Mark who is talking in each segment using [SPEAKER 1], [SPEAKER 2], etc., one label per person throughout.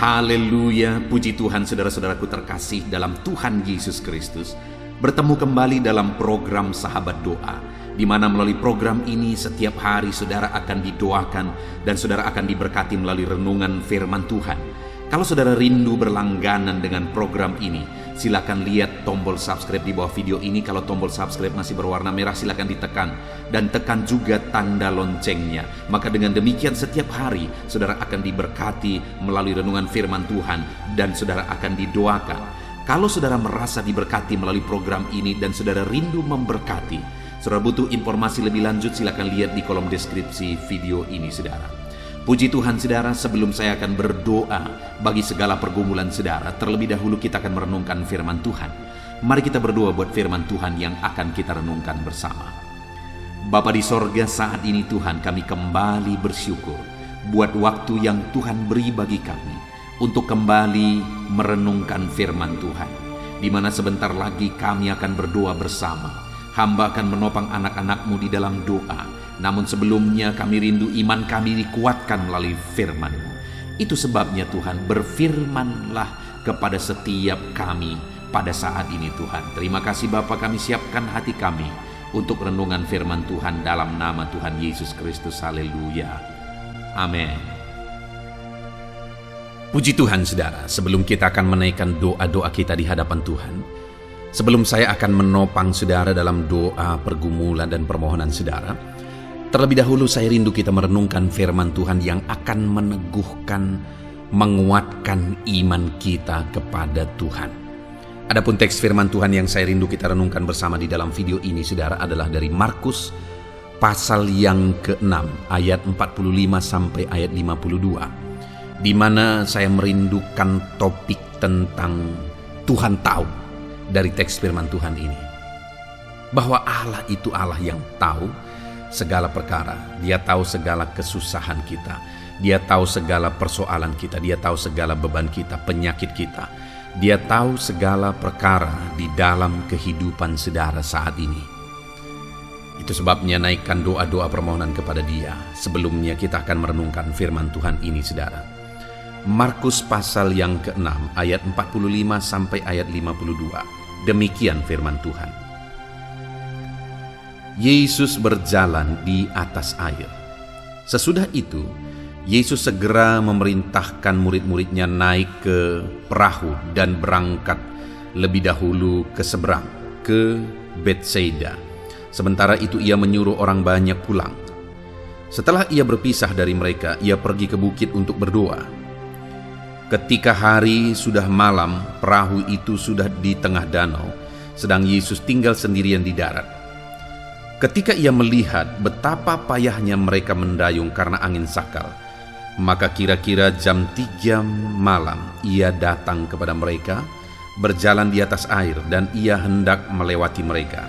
[SPEAKER 1] Haleluya, puji Tuhan saudara-saudaraku terkasih dalam Tuhan Yesus Kristus. Bertemu kembali dalam program Sahabat Doa, di mana melalui program ini setiap hari saudara akan didoakan dan saudara akan diberkati melalui renungan firman Tuhan. Kalau saudara rindu berlangganan dengan program ini, silakan lihat tombol subscribe di bawah video ini. Kalau tombol subscribe masih berwarna merah, silakan ditekan dan tekan juga tanda loncengnya. Maka dengan demikian setiap hari saudara akan diberkati melalui renungan firman Tuhan dan saudara akan didoakan. Kalau saudara merasa diberkati melalui program ini dan saudara rindu memberkati, saudara butuh informasi lebih lanjut, silakan lihat di kolom deskripsi video ini saudara. Puji Tuhan saudara, sebelum saya akan berdoa bagi segala pergumulan saudara, terlebih dahulu kita akan merenungkan firman Tuhan. Mari kita berdoa buat firman Tuhan yang akan kita renungkan bersama. Bapa di sorga, saat ini Tuhan kami kembali bersyukur buat waktu yang Tuhan beri bagi kami untuk kembali merenungkan firman Tuhan, di mana sebentar lagi kami akan berdoa bersama. Hamba akan menopang anak-anak-Mu di dalam doa. Namun sebelumnya kami rindu iman kami dikuatkan melalui firman-Mu. Itu sebabnya Tuhan, berfirmanlah kepada setiap kami pada saat ini Tuhan. Terima kasih Bapa, kami siapkan hati kami untuk renungan firman Tuhan dalam nama Tuhan Yesus Kristus. Haleluya. Amin. Puji Tuhan saudara, sebelum kita akan menaikkan doa-doa kita di hadapan Tuhan, sebelum saya akan menopang saudara dalam doa, pergumulan dan permohonan saudara, terlebih dahulu saya rindu kita merenungkan firman Tuhan yang akan meneguhkan, menguatkan iman kita kepada Tuhan. Adapun teks firman Tuhan yang saya rindu kita renungkan bersama di dalam video ini saudara adalah dari Markus pasal yang ke-6 ayat 45 sampai ayat 52, di mana saya merindukan topik tentang Tuhan tahu dari teks firman Tuhan ini, bahwa Allah itu Allah yang tahu segala perkara. Dia tahu segala kesusahan kita, Dia tahu segala persoalan kita, Dia tahu segala beban kita, penyakit kita. Dia tahu segala perkara di dalam kehidupan saudara saat ini. Itu sebabnya naikkan doa-doa permohonan kepada Dia. Sebelumnya kita akan merenungkan firman Tuhan ini saudara. Markus pasal yang ke-6 ayat 45 sampai ayat 52. Demikian firman Tuhan. Yesus berjalan di atas air. Sesudah itu, Yesus segera memerintahkan murid-muridnya naik ke perahu dan berangkat lebih dahulu ke seberang, ke Betsaida. Sementara itu ia menyuruh orang banyak pulang. Setelah ia berpisah dari mereka, ia pergi ke bukit untuk berdoa. Ketika hari sudah malam, perahu itu sudah di tengah danau, sedang Yesus tinggal sendirian di darat. Ketika ia melihat betapa payahnya mereka mendayung karena angin sakal, maka kira-kira jam 3 malam ia datang kepada mereka, berjalan di atas air, dan ia hendak melewati mereka.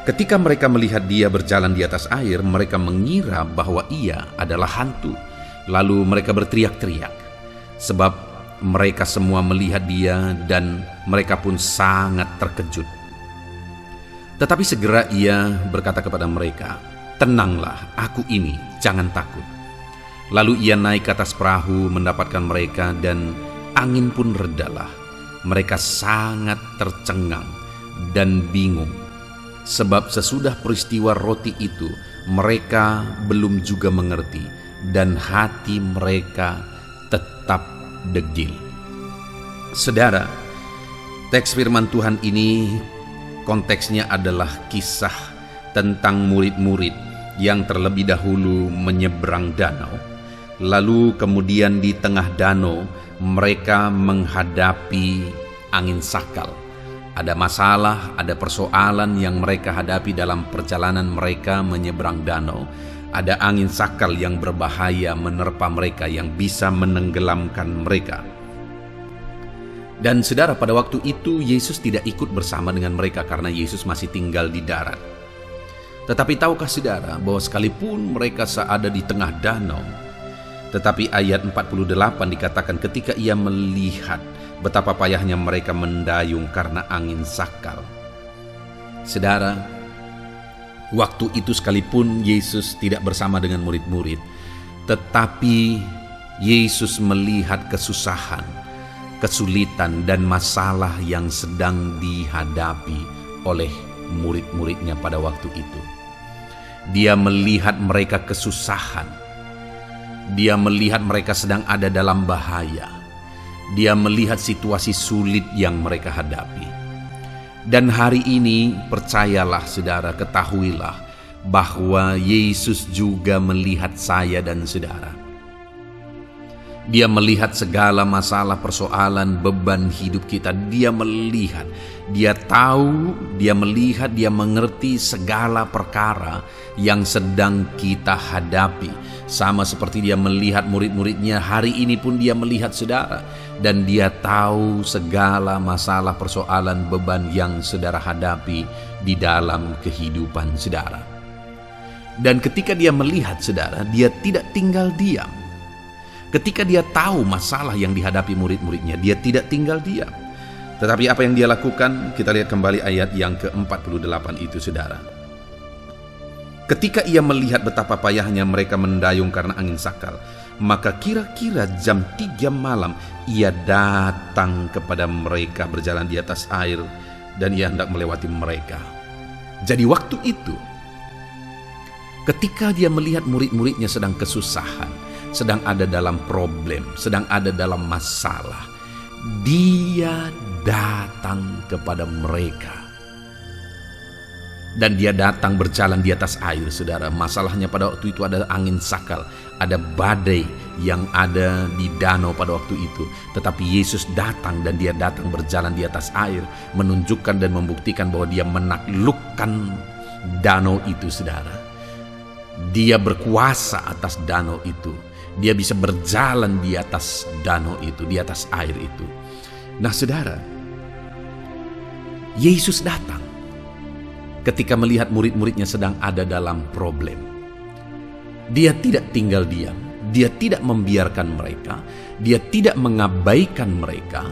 [SPEAKER 1] Ketika mereka melihat dia berjalan di atas air, mereka mengira bahwa ia adalah hantu. Lalu mereka berteriak-teriak, sebab mereka semua melihat dia dan mereka pun sangat terkejut. Tetapi segera ia berkata kepada mereka, "Tenanglah, aku ini, jangan takut." Lalu ia naik ke atas perahu mendapatkan mereka, dan angin pun redalah. Mereka sangat tercengang dan bingung, sebab sesudah peristiwa roti itu mereka belum juga mengerti, dan hati mereka tetap degil. Saudara, teks firman Tuhan ini konteksnya adalah kisah tentang murid-murid yang terlebih dahulu menyeberang danau. Lalu kemudian di tengah danau mereka menghadapi angin sakal. Ada masalah, ada persoalan yang mereka hadapi dalam perjalanan mereka menyeberang danau. Ada angin sakal yang berbahaya menerpa mereka, yang bisa menenggelamkan mereka. Dan saudara, pada waktu itu Yesus tidak ikut bersama dengan mereka karena Yesus masih tinggal di darat. Tetapi tahukah saudara bahwa sekalipun mereka ada di tengah danau, tetapi ayat 48 dikatakan ketika ia melihat betapa payahnya mereka mendayung karena angin sakal. Saudara, waktu itu sekalipun Yesus tidak bersama dengan murid-murid, tetapi Yesus melihat kesusahan, kesulitan, dan masalah yang sedang dihadapi oleh murid-muridnya pada waktu itu. Dia melihat mereka kesusahan. Dia melihat mereka sedang ada dalam bahaya. Dia melihat situasi sulit yang mereka hadapi. Dan hari ini, percayalah saudara, ketahuilah bahwa Yesus juga melihat saya dan saudara. Dia melihat segala masalah, persoalan, beban hidup kita. Dia melihat, dia tahu, dia melihat, dia mengerti segala perkara yang sedang kita hadapi. Sama seperti dia melihat murid-muridnya, hari ini pun dia melihat saudara. Dan dia tahu segala masalah, persoalan, beban yang saudara hadapi di dalam kehidupan saudara. Dan ketika dia melihat saudara, dia tidak tinggal diam. Ketika dia tahu masalah yang dihadapi murid-muridnya, dia tidak tinggal diam. Tetapi apa yang dia lakukan? Kita lihat kembali ayat yang ke-48 itu, saudara. Ketika ia melihat betapa payahnya mereka mendayung karena angin sakal, maka kira-kira jam 3 malam ia datang kepada mereka berjalan di atas air, dan ia hendak melewati mereka. Jadi waktu itu, ketika dia melihat murid-muridnya sedang kesusahan, sedang ada dalam problem, sedang ada dalam masalah, dia datang kepada mereka. Dan dia datang berjalan di atas air, saudara. Masalahnya pada waktu itu ada angin sakal, ada badai yang ada di danau pada waktu itu. Tetapi Yesus datang, dan dia datang berjalan di atas air, menunjukkan dan membuktikan bahwa dia menaklukkan danau itu, saudara. Dia berkuasa atas danau itu. Dia bisa berjalan di atas danau itu, di atas air itu. Nah, saudara, Yesus datang ketika melihat murid-muridnya sedang ada dalam problem. Dia tidak tinggal diam, dia tidak membiarkan mereka, dia tidak mengabaikan mereka,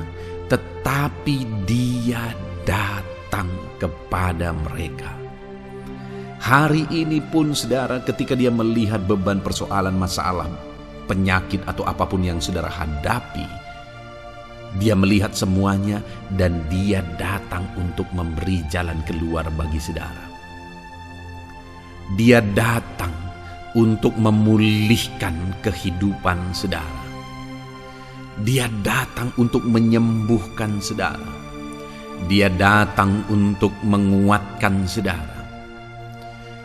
[SPEAKER 1] tetapi dia datang kepada mereka. Hari ini pun, saudara, ketika dia melihat beban, persoalan, masalah, penyakit, atau apapun yang saudara hadapi, dia melihat semuanya dan dia datang untuk memberi jalan keluar bagi saudara. Dia datang untuk memulihkan kehidupan saudara. Dia datang untuk menyembuhkan saudara. Dia datang untuk menguatkan saudara.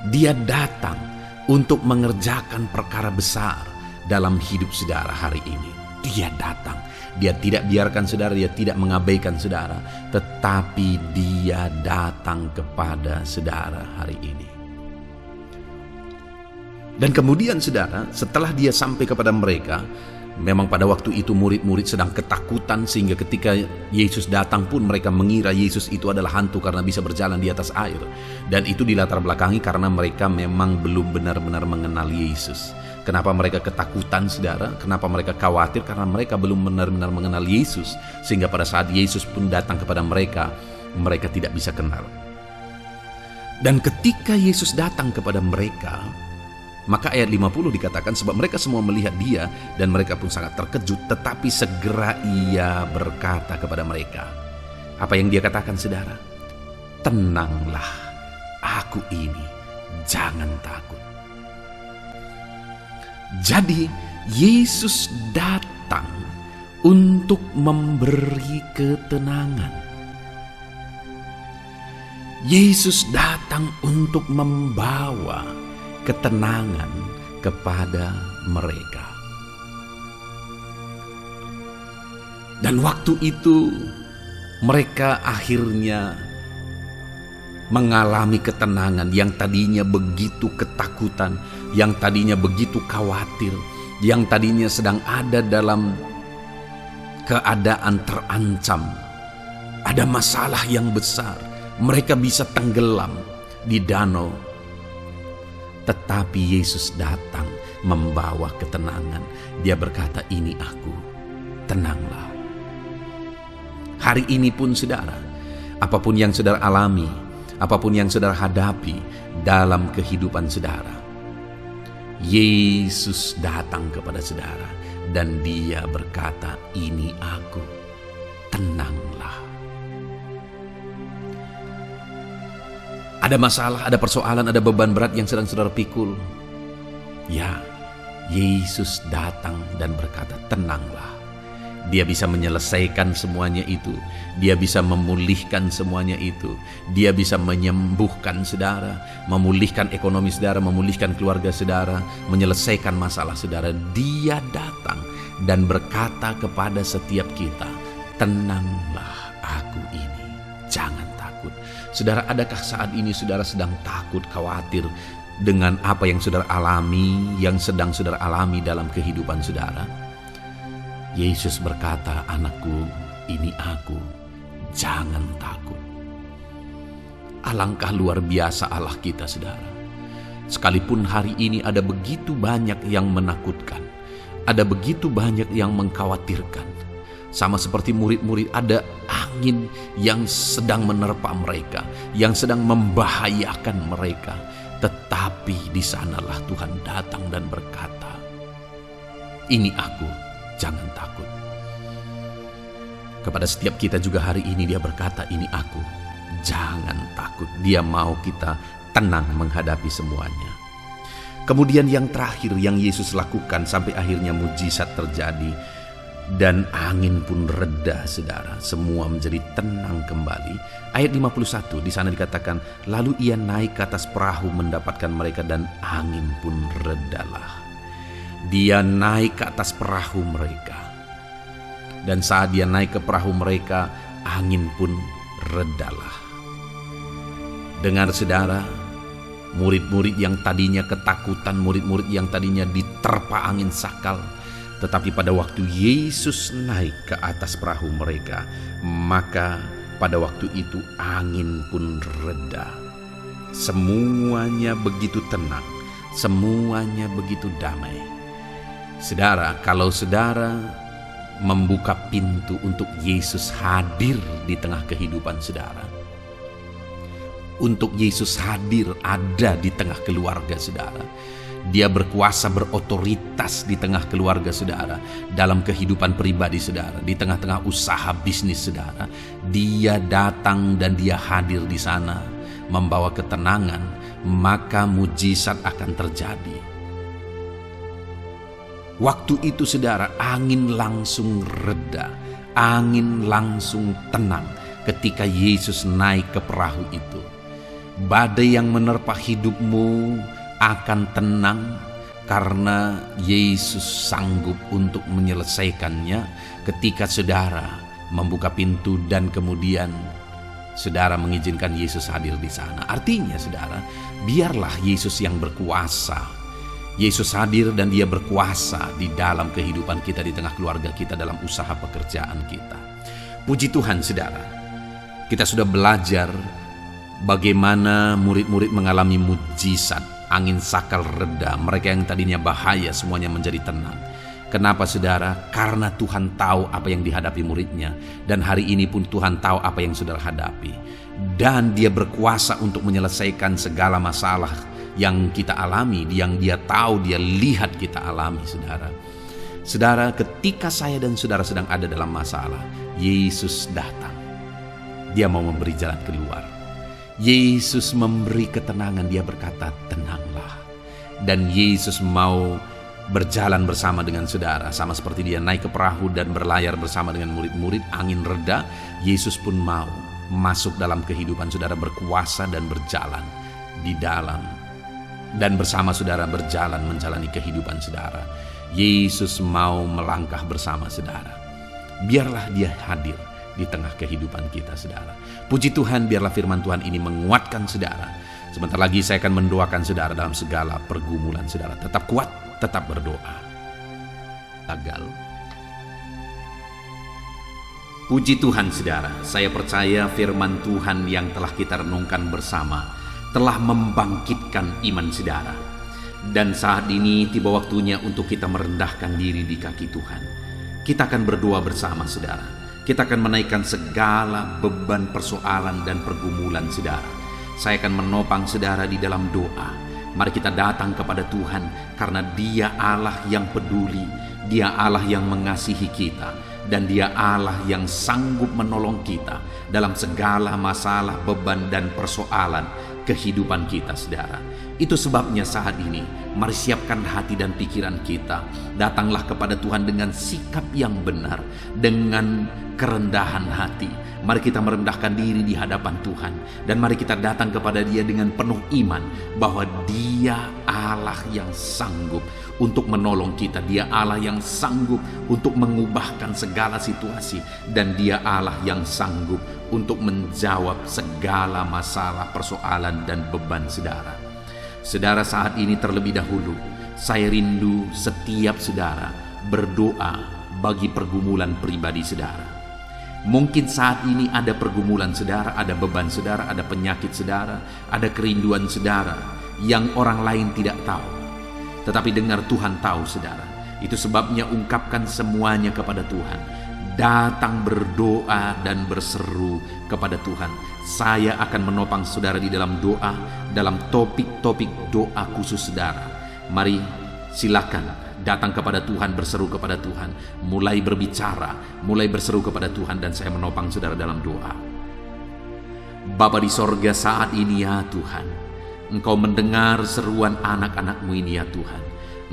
[SPEAKER 1] Dia datang untuk mengerjakan perkara besar dalam hidup saudara hari ini. Dia datang. Dia tidak biarkan saudara, dia tidak mengabaikan saudara, tetapi dia datang kepada saudara hari ini. Dan kemudian saudara, setelah dia sampai kepada mereka, memang pada waktu itu murid-murid sedang ketakutan, sehingga ketika Yesus datang pun mereka mengira Yesus itu adalah hantu karena bisa berjalan di atas air. Dan itu dilatar belakangi karena mereka memang belum benar-benar mengenal Yesus. Kenapa mereka ketakutan, saudara? Kenapa mereka khawatir? Karena mereka belum benar-benar mengenal Yesus. Sehingga pada saat Yesus pun datang kepada mereka, mereka tidak bisa kenal. Dan ketika Yesus datang kepada mereka, maka ayat 50 dikatakan, sebab mereka semua melihat dia dan mereka pun sangat terkejut, tetapi segera ia berkata kepada mereka. Apa yang dia katakan, saudara? Tenanglah, aku ini, jangan takut. Jadi Yesus datang untuk memberi ketenangan. Yesus datang untuk membawa ketenangan kepada mereka. Dan waktu itu mereka akhirnya mengalami ketenangan yang tadinya begitu ketakutan, yang tadinya begitu khawatir, yang tadinya sedang ada dalam keadaan terancam. Ada masalah yang besar, mereka bisa tenggelam di danau. Tetapi Yesus datang membawa ketenangan. Dia berkata, ini aku, tenanglah. Hari ini pun saudara, apapun yang saudara alami, apapun yang saudara hadapi dalam kehidupan saudara, Yesus datang kepada saudara. dan dia berkata, "Ini aku, tenanglah." Ada masalah, ada persoalan, ada beban berat yang sedang saudara pikul. Ya, Yesus datang dan berkata, "Tenanglah." Dia bisa menyelesaikan semuanya itu. Dia bisa memulihkan semuanya itu. Dia bisa menyembuhkan saudara, memulihkan ekonomi saudara, memulihkan keluarga saudara, menyelesaikan masalah saudara. Dia datang dan berkata kepada setiap kita, "Tenanglah, aku ini, jangan takut." Saudara, adakah saat ini saudara sedang takut, khawatir dengan apa yang saudara alami, yang sedang saudara alami dalam kehidupan saudara? Yesus berkata, "Anakku, ini aku, jangan takut." Alangkah luar biasa Allah kita, saudara. Sekalipun hari ini ada begitu banyak yang menakutkan, ada begitu banyak yang mengkhawatirkan. Sama seperti murid-murid, ada angin yang sedang menerpa mereka, yang sedang membahayakan mereka. Tetapi di sanalah Tuhan datang dan berkata, "Ini aku, jangan takut." Kepada setiap kita juga hari ini dia berkata, "Ini aku, jangan takut." Dia mau kita tenang menghadapi semuanya. Kemudian yang terakhir yang Yesus lakukan sampai akhirnya mujizat terjadi dan angin pun reda, saudara. Semua menjadi tenang kembali. Ayat 51 di sana dikatakan, "Lalu ia naik ke atas perahu mendapatkan mereka dan angin pun redalah." Dia naik ke atas perahu mereka. Dan saat dia naik ke perahu mereka, angin pun redalah. Dengar saudara, murid-murid yang tadinya ketakutan, murid-murid yang tadinya diterpa angin sakal, tetapi pada waktu Yesus naik ke atas perahu mereka, maka pada waktu itu angin pun reda. Semuanya begitu tenang, semuanya begitu damai. Saudara, kalau saudara membuka pintu untuk Yesus hadir di tengah kehidupan saudara, untuk Yesus hadir ada di tengah keluarga saudara, dia berkuasa, berotoritas di tengah keluarga saudara, dalam kehidupan pribadi saudara, di tengah-tengah usaha bisnis saudara, dia datang dan dia hadir di sana membawa ketenangan, maka mujizat akan terjadi. Waktu itu saudara, angin langsung reda, angin langsung tenang ketika Yesus naik ke perahu itu. Badai yang menerpa hidupmu akan tenang karena Yesus sanggup untuk menyelesaikannya ketika saudara membuka pintu dan kemudian saudara mengizinkan Yesus hadir di sana. Artinya saudara, biarlah Yesus yang berkuasa. Yesus hadir dan dia berkuasa di dalam kehidupan kita, di tengah keluarga kita, dalam usaha pekerjaan kita. Puji Tuhan saudara, kita sudah belajar bagaimana murid-murid mengalami mujizat. Angin sakal reda, mereka yang tadinya bahaya semuanya menjadi tenang. Kenapa saudara? Karena Tuhan tahu apa yang dihadapi muridnya. Dan hari ini pun Tuhan tahu apa yang saudara hadapi. Dan dia berkuasa untuk menyelesaikan segala masalah yang kita alami, yang dia tahu, dia lihat kita alami saudara. Saudara, ketika saya dan saudara sedang ada dalam masalah, Yesus datang. Dia mau memberi jalan keluar. Yesus memberi ketenangan, dia berkata, "Tenanglah." Dan Yesus mau berjalan bersama dengan saudara, sama seperti dia naik ke perahu dan berlayar bersama dengan murid-murid, angin reda, Yesus pun mau masuk dalam kehidupan saudara, berkuasa dan berjalan di dalam dan bersama saudara, berjalan menjalani kehidupan saudara. Yesus mau melangkah bersama saudara. Biarlah dia hadir di tengah kehidupan kita saudara. Puji Tuhan, biarlah firman Tuhan ini menguatkan saudara. Sebentar lagi saya akan mendoakan saudara dalam segala pergumulan saudara. Tetap kuat, tetap berdoa. Tagal. Puji Tuhan saudara, saya percaya firman Tuhan yang telah kita renungkan bersama telah membangkitkan iman saudara. Dan saat ini tiba waktunya untuk kita merendahkan diri di kaki Tuhan. Kita akan berdoa bersama saudara. Kita akan menaikkan segala beban, persoalan dan pergumulan saudara. Saya akan menopang saudara di dalam doa. Mari kita datang kepada Tuhan karena Dia Allah yang peduli. Dia Allah yang mengasihi kita, dan Dia Allah yang sanggup menolong kita dalam segala masalah, beban, dan persoalan kehidupan kita, saudara. Itu sebabnya saat ini, mari siapkan hati dan pikiran kita. Datanglah kepada Tuhan dengan sikap yang benar, dengan kerendahan hati. Mari kita merendahkan diri di hadapan Tuhan, dan mari kita datang kepada Dia dengan penuh iman bahwa Dia Allah yang sanggup untuk menolong kita. Dia Allah yang sanggup untuk mengubahkan segala situasi, dan Dia Allah yang sanggup untuk menjawab segala masalah, persoalan, dan beban saudara. Saudara, saat ini terlebih dahulu saya rindu setiap saudara berdoa bagi pergumulan pribadi saudara. Mungkin saat ini ada pergumulan saudara, ada beban saudara, ada penyakit saudara, ada kerinduan saudara yang orang lain tidak tahu. Tetapi dengar, Tuhan tahu saudara. Itu sebabnya ungkapkan semuanya kepada Tuhan. Datang berdoa dan berseru kepada Tuhan. Saya akan menopang saudara di dalam doa, dalam topik-topik doa khusus saudara. Mari silakan datang kepada Tuhan, berseru kepada Tuhan, mulai berbicara, mulai berseru kepada Tuhan, dan saya menopang saudara dalam doa. Bapa di sorga, saat ini ya Tuhan, Engkau mendengar seruan anak-anak-Mu ini ya Tuhan.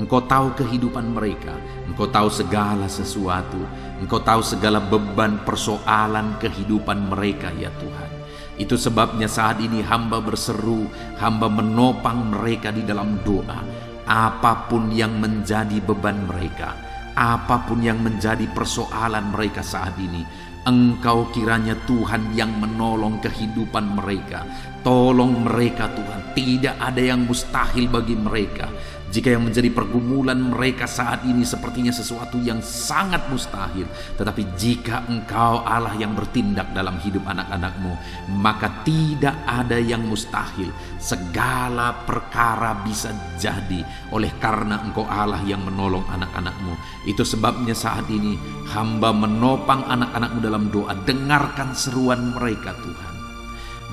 [SPEAKER 1] Engkau tahu kehidupan mereka, Engkau tahu segala sesuatu, Engkau tahu segala beban persoalan kehidupan mereka ya Tuhan. Itu sebabnya saat ini hamba berseru, hamba menopang mereka di dalam doa. Apapun yang menjadi beban mereka, apapun yang menjadi persoalan mereka saat ini, Engkau kiranya Tuhan yang menolong kehidupan mereka. Tolong mereka Tuhan, tidak ada yang mustahil bagi mereka. Jika yang menjadi pergumulan mereka saat ini sepertinya sesuatu yang sangat mustahil, tetapi jika Engkau Allah yang bertindak dalam hidup anak-anak-Mu, maka tidak ada yang mustahil. Segala perkara bisa jadi oleh karena Engkau Allah yang menolong anak-anak-Mu. Itu sebabnya saat ini hamba menopang anak-anak-Mu dalam doa. Dengarkan seruan mereka Tuhan,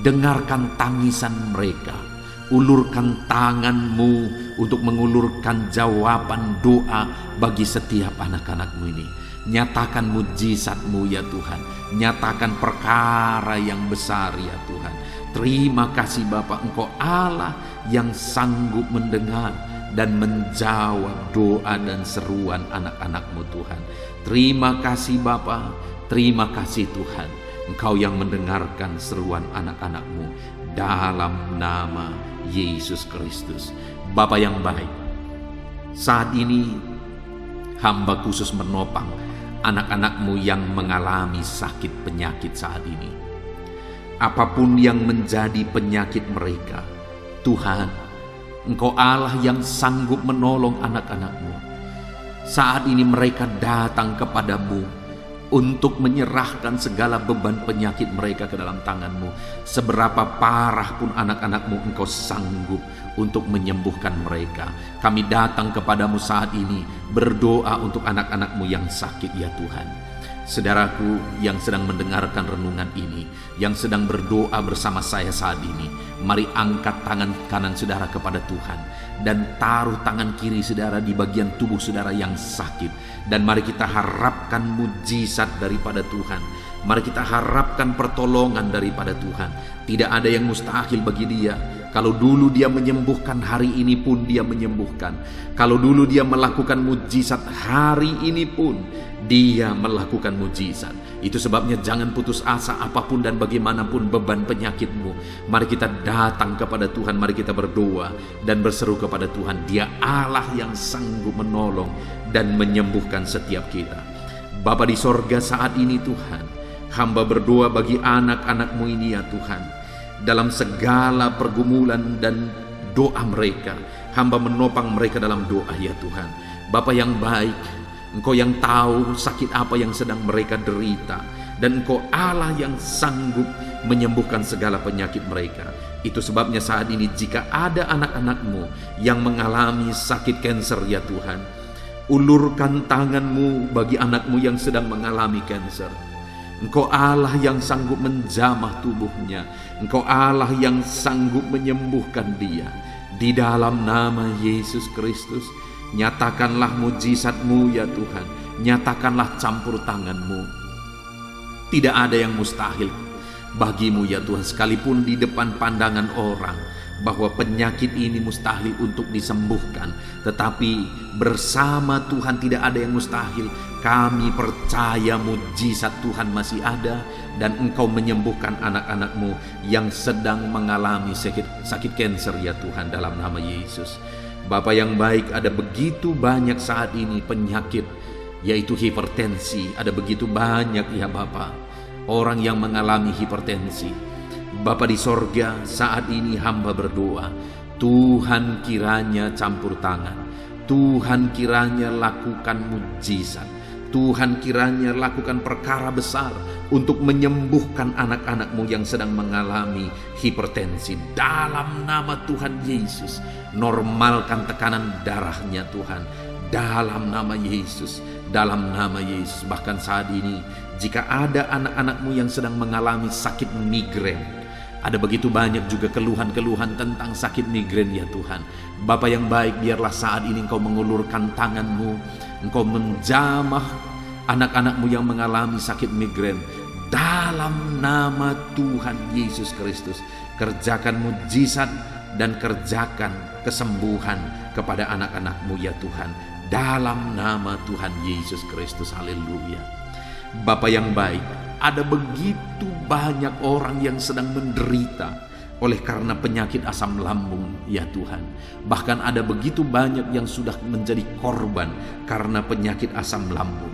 [SPEAKER 1] dengarkan tangisan mereka. Ulurkan tangan-Mu untuk mengulurkan jawaban doa bagi setiap anak-anak-Mu ini. Nyatakan mujizat-Mu ya Tuhan. Nyatakan perkara yang besar ya Tuhan. Terima kasih Bapa, Engkau Allah yang sanggup mendengar dan menjawab doa dan seruan anak-anak-Mu Tuhan. Terima kasih Bapa, terima kasih Tuhan. Engkau yang mendengarkan seruan anak-anak-Mu dalam nama Yesus Kristus. Bapa yang baik, saat ini hamba khusus menopang anak-anak-Mu yang mengalami sakit penyakit saat ini. Apapun yang menjadi penyakit mereka, Tuhan, Engkau Allah yang sanggup menolong anak-anak-Mu. Saat ini mereka datang kepadamu untuk menyerahkan segala beban penyakit mereka ke dalam tangan-Mu. Seberapa parah pun anak-anak-Mu, Engkau sanggup untuk menyembuhkan mereka. Kami datang kepadamu saat ini berdoa untuk anak-anak-Mu yang sakit ya Tuhan. Saudaraku yang sedang mendengarkan renungan ini, yang sedang berdoa bersama saya saat ini, mari angkat tangan kanan saudara kepada Tuhan dan taruh tangan kiri saudara di bagian tubuh saudara yang sakit, dan mari kita harapkan mujizat daripada Tuhan. Mari kita harapkan pertolongan daripada Tuhan. Tidak ada yang mustahil bagi Dia. Kalau dulu Dia menyembuhkan, hari ini pun Dia menyembuhkan. Kalau dulu Dia melakukan mujizat, hari ini pun Dia melakukan mujizat. Itu sebabnya jangan putus asa apapun dan bagaimanapun beban penyakitmu. Mari kita datang kepada Tuhan, mari kita berdoa dan berseru kepada Tuhan. Dia Allah yang sanggup menolong dan menyembuhkan setiap kita. Bapa di sorga, saat ini Tuhan, hamba berdoa bagi anak-anak-Mu ini ya Tuhan. Dalam segala pergumulan dan doa mereka, hamba menopang mereka dalam doa ya Tuhan. Bapa yang baik, Engkau yang tahu sakit apa yang sedang mereka derita, dan Engkau Allah yang sanggup menyembuhkan segala penyakit mereka. Itu sebabnya saat ini jika ada anak-anak-Mu yang mengalami sakit kanker ya Tuhan, ulurkan tangan-Mu bagi anak-Mu yang sedang mengalami kanker. Engkau Allah yang sanggup menjamah tubuhnya. Engkau Allah yang sanggup menyembuhkan dia. Di dalam nama Yesus Kristus, Nyatakanlah mujizat-Mu ya Tuhan. Nyatakanlah campur tangan-Mu. Tidak ada yang mustahil bagi-Mu ya Tuhan, sekalipun di depan pandangan orang bahwa penyakit ini mustahil untuk disembuhkan, tetapi bersama Tuhan tidak ada yang mustahil. Kami percaya mujizat Tuhan masih ada, dan Engkau menyembuhkan anak-anak-Mu yang sedang mengalami sakit kanker ya Tuhan, dalam nama Yesus. Bapa yang baik, ada begitu banyak saat ini penyakit, yaitu hipertensi. Ada begitu banyak ya Bapa, orang yang mengalami hipertensi. Bapa di sorga, saat ini hamba berdoa, Tuhan kiranya campur tangan, Tuhan kiranya lakukan mujizat, Tuhan kiranya lakukan perkara besar untuk menyembuhkan anak-anak-Mu yang sedang mengalami hipertensi. Dalam nama Tuhan Yesus, normalkan tekanan darahnya Tuhan. Dalam nama Yesus, dalam nama Yesus. Bahkan saat ini, jika ada anak-anak-Mu yang sedang mengalami sakit migrain, ada begitu banyak juga keluhan-keluhan tentang sakit migrain ya Tuhan. Bapa yang baik, biarlah saat ini Engkau mengulurkan tangan-Mu, Engkau menjamah anak-anak-Mu yang mengalami sakit migrain. Dalam nama Tuhan Yesus Kristus, kerjakan mujizat dan kerjakan kesembuhan kepada anak-anak-Mu ya Tuhan. Dalam nama Tuhan Yesus Kristus, haleluya. Bapa yang baik, ada begitu banyak orang yang sedang menderita oleh karena penyakit asam lambung ya Tuhan. Bahkan ada begitu banyak yang sudah menjadi korban karena penyakit asam lambung.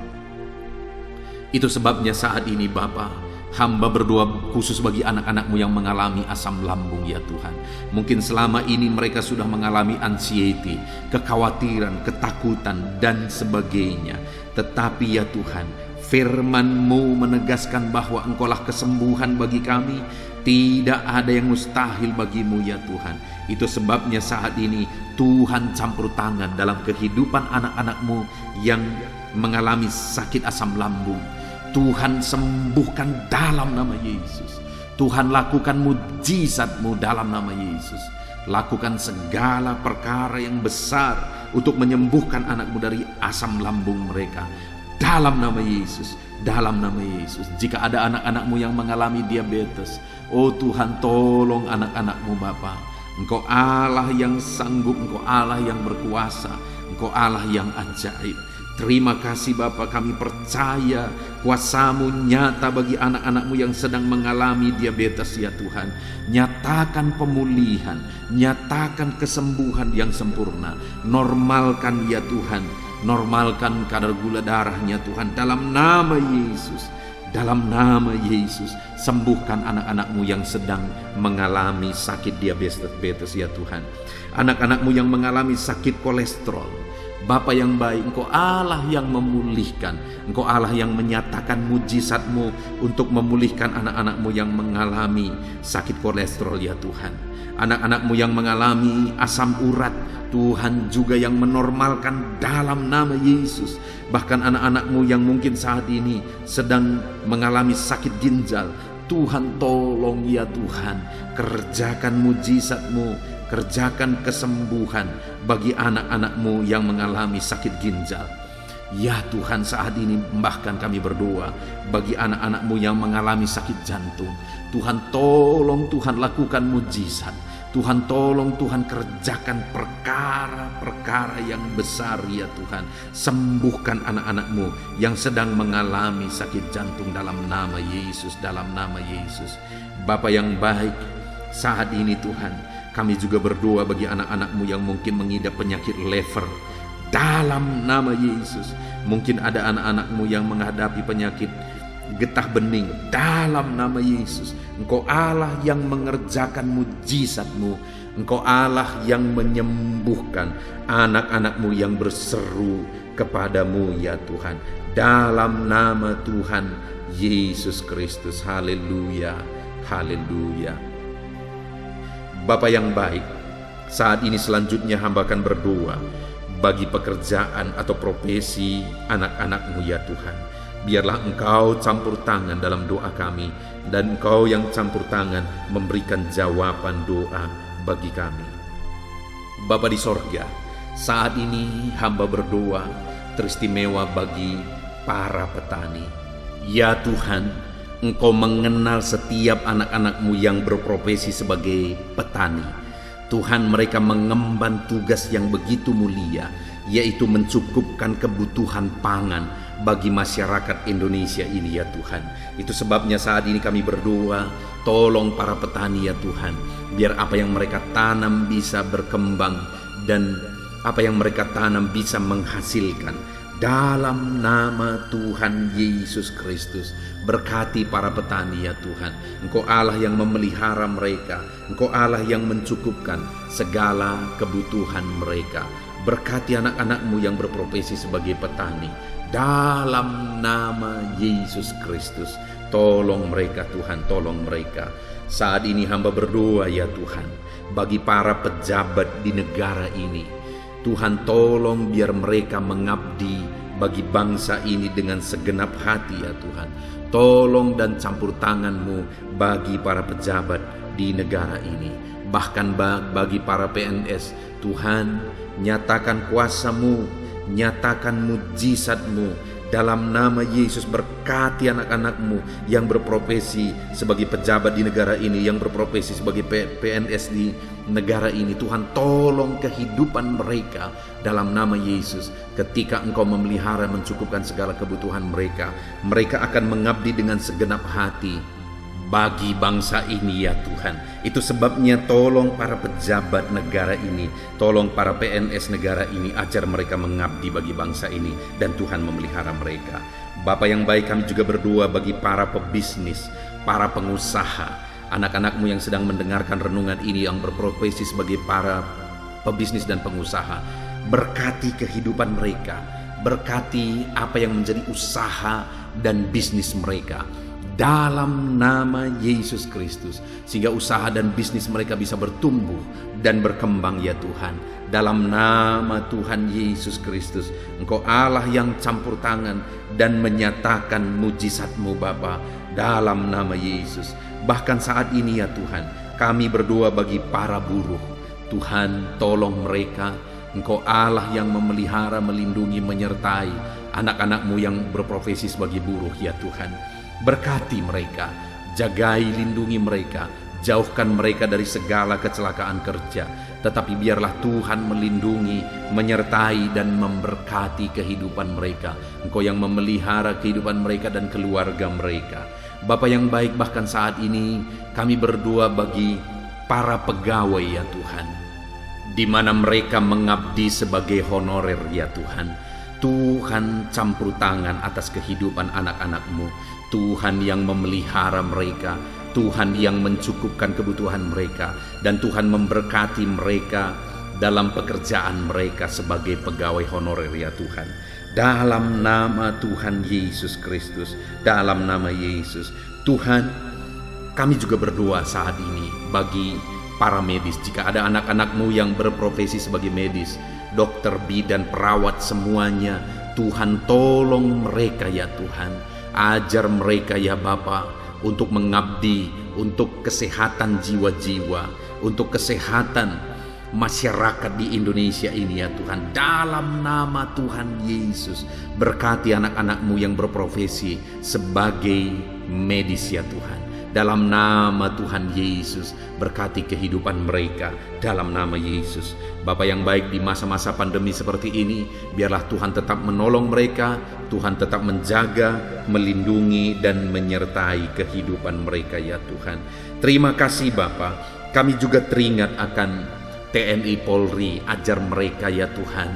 [SPEAKER 1] Itu sebabnya saat ini Bapa, hamba berdoa khusus bagi anak-anak-Mu yang mengalami asam lambung ya Tuhan. Mungkin selama ini mereka sudah mengalami anxiety, kekhawatiran, ketakutan dan sebagainya. Tetapi ya Tuhan, firman-Mu menegaskan bahwa Engkaulah kesembuhan bagi kami. Tidak ada yang mustahil bagi-Mu ya Tuhan. Itu sebabnya saat ini Tuhan campur tangan dalam kehidupan anak-anak-Mu yang mengalami sakit asam lambung. Tuhan sembuhkan dalam nama Yesus. Tuhan lakukan mujizat-Mu dalam nama Yesus. Lakukan segala perkara yang besar untuk menyembuhkan anak-Mu dari asam lambung mereka. Dalam nama Yesus, dalam nama Yesus. Jika ada anak-anak-Mu yang mengalami diabetes, oh Tuhan, tolong anak-anak-Mu Bapa. Engkau Allah yang sanggup, Engkau Allah yang berkuasa, Engkau Allah yang ajaib. Terima kasih Bapa, kami percaya kuasa-Mu nyata bagi anak-anak-Mu yang sedang mengalami diabetes ya Tuhan. Nyatakan pemulihan, nyatakan kesembuhan yang sempurna. Normalkan ya Tuhan, normalkan kadar gula darahnya Tuhan, dalam nama Yesus. Dalam nama Yesus, sembuhkan anak-anak-Mu yang sedang mengalami sakit diabetes ya Tuhan. Anak-anak-Mu yang mengalami sakit kolesterol, Bapa yang baik, Engkau Allah yang memulihkan. Engkau Allah yang menyatakan mujizat-Mu untuk memulihkan anak-anak-Mu yang mengalami sakit kolesterol ya Tuhan. Anak-anak-Mu yang mengalami asam urat, Tuhan juga yang menormalkan dalam nama Yesus. Bahkan anak-anak-Mu yang mungkin saat ini sedang mengalami sakit ginjal, Tuhan tolong ya Tuhan, kerjakan mujizat-Mu, kerjakan kesembuhan bagi anak-anak-Mu yang mengalami sakit ginjal. Ya Tuhan, saat ini bahkan kami berdoa bagi anak-anak-Mu yang mengalami sakit jantung. Tuhan tolong, Tuhan lakukan mujizat. Tuhan tolong, Tuhan kerjakan perkara-perkara yang besar ya Tuhan. Sembuhkan anak-anak-Mu yang sedang mengalami sakit jantung dalam nama Yesus, dalam nama Yesus. Bapa yang baik, saat ini Tuhan, kami juga berdoa bagi anak-anak-Mu yang mungkin mengidap penyakit lever. Dalam nama Yesus. Mungkin ada anak-anak-Mu yang menghadapi penyakit getah bening. Dalam nama Yesus. Engkau Allah yang mengerjakan mujizat-Mu. Engkau Allah yang menyembuhkan anak-anak-Mu yang berseru kepadamu ya Tuhan. Dalam nama Tuhan Yesus Kristus. Haleluya. Haleluya. Bapa yang baik, saat ini selanjutnya hamba akan berdoa bagi pekerjaan atau profesi anak-anak-Mu ya Tuhan. Biarlah Engkau campur tangan dalam doa kami, dan Engkau yang campur tangan memberikan jawaban doa bagi kami. Bapa di sorga, Saat ini hamba berdoa teristimewa bagi para petani. Ya Tuhan, Engkau mengenal setiap anak-anak-Mu yang berprofesi sebagai petani. Tuhan, mereka mengemban tugas yang begitu mulia, yaitu mencukupkan kebutuhan pangan bagi masyarakat Indonesia ini ya Tuhan. Itu sebabnya saat ini kami berdoa, tolong para petani ya Tuhan, biar apa yang mereka tanam bisa berkembang dan apa yang mereka tanam bisa menghasilkan. Dalam nama Tuhan Yesus Kristus, berkati para petani ya Tuhan. Engkau Allah yang memelihara mereka, Engkau Allah yang mencukupkan segala kebutuhan mereka. Berkati anak-anak-Mu yang berprofesi sebagai petani. Dalam nama Yesus Kristus, tolong mereka Tuhan, tolong mereka. Saat ini hamba berdoa ya Tuhan, bagi para pejabat di negara ini. Tuhan, tolong biar mereka mengabdi bagi bangsa ini dengan segenap hati ya Tuhan. Tolong dan campur tangan-Mu bagi para pejabat di negara ini. Bahkan bagi para PNS, Tuhan, nyatakan kuasa-Mu, nyatakan mujizat-Mu. Dalam nama Yesus, berkati anak-anak-Mu yang berprofesi sebagai pejabat di negara ini, yang berprofesi sebagai PNS di negara ini. Tuhan, tolong kehidupan mereka dalam nama Yesus. Ketika Engkau memelihara, mencukupkan segala kebutuhan mereka, mereka akan mengabdi dengan segenap hati bagi bangsa ini ya Tuhan. Itu sebabnya tolong para pejabat negara ini, tolong para PNS negara ini, ajar mereka mengabdi bagi bangsa ini dan Tuhan memelihara mereka. Bapa yang baik, kami juga berdoa bagi para pebisnis, para pengusaha, anak-anak-Mu yang sedang mendengarkan renungan ini yang berprofesi sebagai para pebisnis dan pengusaha. Berkati kehidupan mereka, berkati apa yang menjadi usaha dan bisnis mereka. Dalam nama Yesus Kristus, sehingga usaha dan bisnis mereka bisa bertumbuh dan berkembang ya Tuhan. Dalam nama Tuhan Yesus Kristus, Engkau Allah yang campur tangan dan menyatakan mujizat-Mu Bapa. Dalam nama Yesus. Bahkan saat ini ya Tuhan, kami berdoa bagi para buruh. Tuhan, tolong mereka. Engkau Allah yang memelihara, melindungi, menyertai anak-anak-Mu yang berprofesi sebagai buruh ya Tuhan. Berkati mereka, jagai, lindungi mereka, jauhkan mereka dari segala kecelakaan kerja. Tetapi biarlah Tuhan melindungi, menyertai dan memberkati kehidupan mereka. Engkau yang memelihara kehidupan mereka dan keluarga mereka. Bapa yang baik, bahkan saat ini kami berdoa bagi para pegawai ya Tuhan, di mana mereka mengabdi sebagai honorer ya Tuhan. Tuhan, campur tangan atas kehidupan anak-anak-Mu. Tuhan yang memelihara mereka, Tuhan yang mencukupkan kebutuhan mereka, dan Tuhan memberkati mereka dalam pekerjaan mereka sebagai pegawai honorer ya Tuhan. Dalam nama Tuhan Yesus Kristus, dalam nama Yesus. Tuhan, kami juga berdoa saat ini bagi para medis. Jika ada anak-anak-Mu yang berprofesi sebagai medis, dokter, bidan, perawat, semuanya, Tuhan tolong mereka ya Tuhan. Ajar mereka ya Bapa untuk mengabdi, untuk kesehatan jiwa-jiwa, untuk kesehatan masyarakat di Indonesia ini ya Tuhan. Dalam nama Tuhan Yesus, berkati anak-anak-Mu yang berprofesi sebagai medis ya Tuhan. Dalam nama Tuhan Yesus, berkati kehidupan mereka dalam nama Yesus. Bapa yang baik, di masa-masa pandemi seperti ini, biarlah Tuhan tetap menolong mereka, Tuhan tetap menjaga, melindungi dan menyertai kehidupan mereka ya Tuhan. Terima kasih Bapa. Kami juga teringat akan TNI Polri, ajar mereka ya Tuhan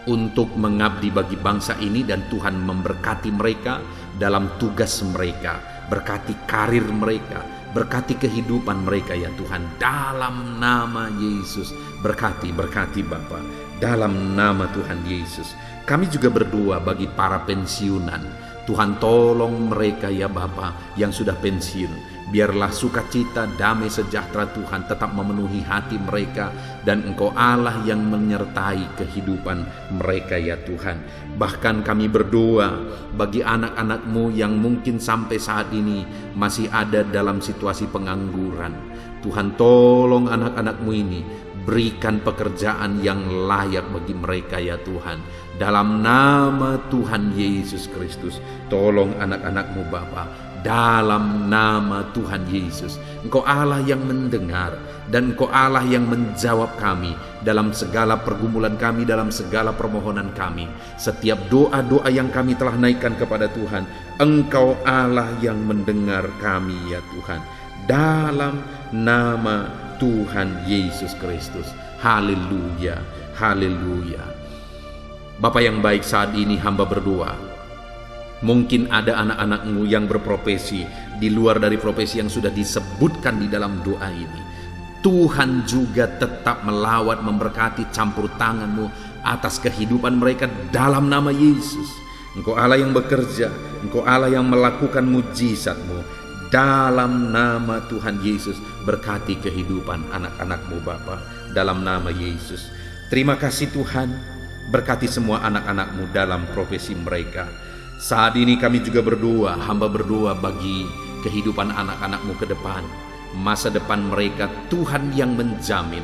[SPEAKER 1] untuk mengabdi bagi bangsa ini, dan Tuhan memberkati mereka dalam tugas mereka. Berkati karir mereka, berkati kehidupan mereka ya Tuhan. Dalam nama Yesus, berkati Bapa. Dalam nama Tuhan Yesus. Kami juga berdoa bagi para pensiunan. Tuhan tolong mereka ya Bapa yang sudah pensiun. Biarlah sukacita, damai sejahtera Tuhan tetap memenuhi hati mereka, dan Engkau Allah yang menyertai kehidupan mereka ya Tuhan. Bahkan kami berdoa bagi anak-anak-Mu yang mungkin sampai saat ini masih ada dalam situasi pengangguran. Tuhan tolong anak-anak-Mu ini, berikan pekerjaan yang layak bagi mereka ya Tuhan. Dalam nama Tuhan Yesus Kristus, tolong anak-anak-Mu Bapa. Dalam nama Tuhan Yesus, Engkau Allah yang mendengar dan Engkau Allah yang menjawab kami dalam segala pergumulan kami, dalam segala permohonan kami. Setiap doa-doa yang kami telah naikkan kepada Tuhan, Engkau Allah yang mendengar kami ya Tuhan. Dalam nama Tuhan Yesus Kristus. Haleluya, haleluya. Bapa yang baik, saat ini hamba berdoa. Mungkin ada anak-anak-Mu yang berprofesi di luar dari profesi yang sudah disebutkan di dalam doa ini. Tuhan juga tetap melawat, memberkati, campur tangan-Mu atas kehidupan mereka dalam nama Yesus. Engkau Allah yang bekerja, Engkau Allah yang melakukan mujizat-Mu. Dalam nama Tuhan Yesus, berkati kehidupan anak-anak-Mu Bapa, dalam nama Yesus. Terima kasih Tuhan, berkati semua anak-anak-Mu dalam profesi mereka. Saat ini kami juga berdoa, hamba berdoa bagi kehidupan anak-anak-Mu ke depan. Masa depan mereka Tuhan yang menjamin,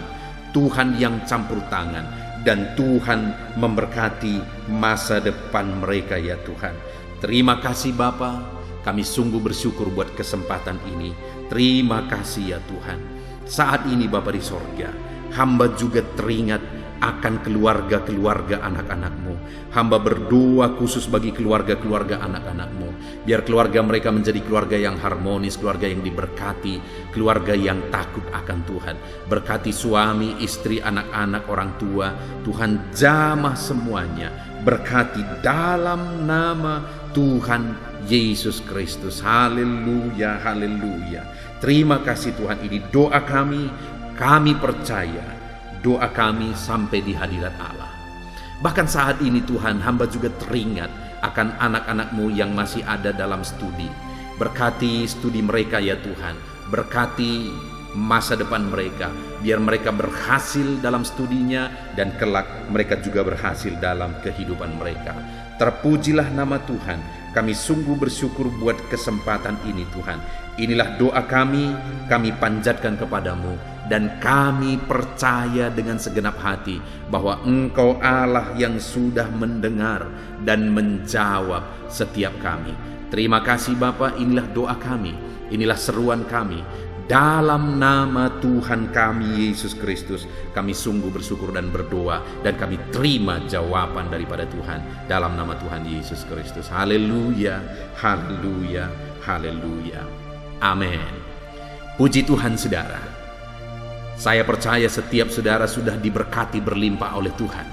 [SPEAKER 1] Tuhan yang campur tangan, dan Tuhan memberkati masa depan mereka ya Tuhan. Terima kasih Bapa, kami sungguh bersyukur buat kesempatan ini. Terima kasih ya Tuhan. Saat ini Bapa di sorga, hamba juga teringat akan keluarga-keluarga anak-anak-Mu. Hamba berdoa khusus bagi keluarga-keluarga anak-anak-Mu. Biar keluarga mereka menjadi keluarga yang harmonis, keluarga yang diberkati, keluarga yang takut akan Tuhan. Berkati suami, istri, anak-anak, orang tua. Tuhan jamah semuanya. Berkati dalam nama Tuhan Yesus Kristus. Haleluya, haleluya. Terima kasih Tuhan, ini doa kami percaya doa kami sampai di hadirat Allah. Bahkan saat ini Tuhan, hamba juga teringat akan anak-anak-Mu yang masih ada dalam studi. Berkati studi mereka ya Tuhan, berkati masa depan mereka, biar mereka berhasil dalam studinya dan kelak mereka juga berhasil dalam kehidupan mereka. Terpujilah nama Tuhan. Kami sungguh bersyukur buat kesempatan ini Tuhan. Inilah doa kami panjatkan kepadamu, dan kami percaya dengan segenap hati bahwa Engkau Allah yang sudah mendengar dan menjawab setiap kami. Terima kasih Bapa, inilah doa kami, inilah seruan kami. Dalam nama Tuhan kami Yesus Kristus, kami sungguh bersyukur dan berdoa, dan kami terima jawaban daripada Tuhan dalam nama Tuhan Yesus Kristus. Haleluya, haleluya, haleluya. Amin. Puji Tuhan saudara. Saya percaya setiap saudara sudah diberkati berlimpah oleh Tuhan.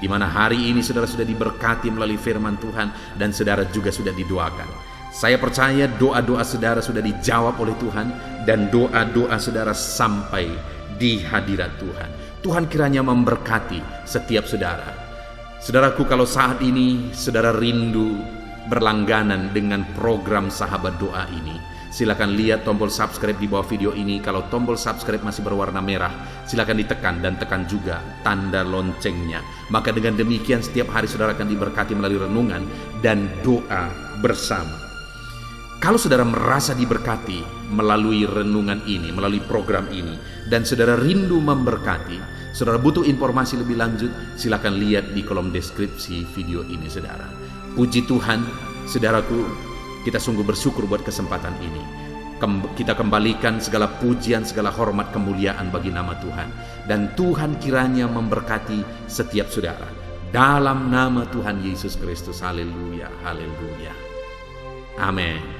[SPEAKER 1] Di mana hari ini saudara sudah diberkati melalui firman Tuhan, dan saudara juga sudah didoakan. Saya percaya doa-doa saudara sudah dijawab oleh Tuhan, dan doa-doa saudara sampai di hadirat Tuhan. Tuhan kiranya memberkati setiap saudara. Saudaraku, kalau saat ini saudara rindu berlangganan dengan program Sahabat Doa ini, silakan lihat tombol subscribe di bawah video ini. Kalau tombol subscribe masih berwarna merah, silakan ditekan, dan tekan juga tanda loncengnya. Maka dengan demikian setiap hari saudara akan diberkati melalui renungan dan doa bersama. Kalau saudara merasa diberkati melalui renungan ini, melalui program ini, dan saudara rindu memberkati, saudara butuh informasi lebih lanjut, silakan lihat di kolom deskripsi video ini saudara. Puji Tuhan, saudaraku, kita sungguh bersyukur buat kesempatan ini. Kita kembalikan segala pujian, segala hormat, kemuliaan bagi nama Tuhan. Dan Tuhan kiranya memberkati setiap saudara. Dalam nama Tuhan Yesus Kristus. Haleluya, haleluya. Amin.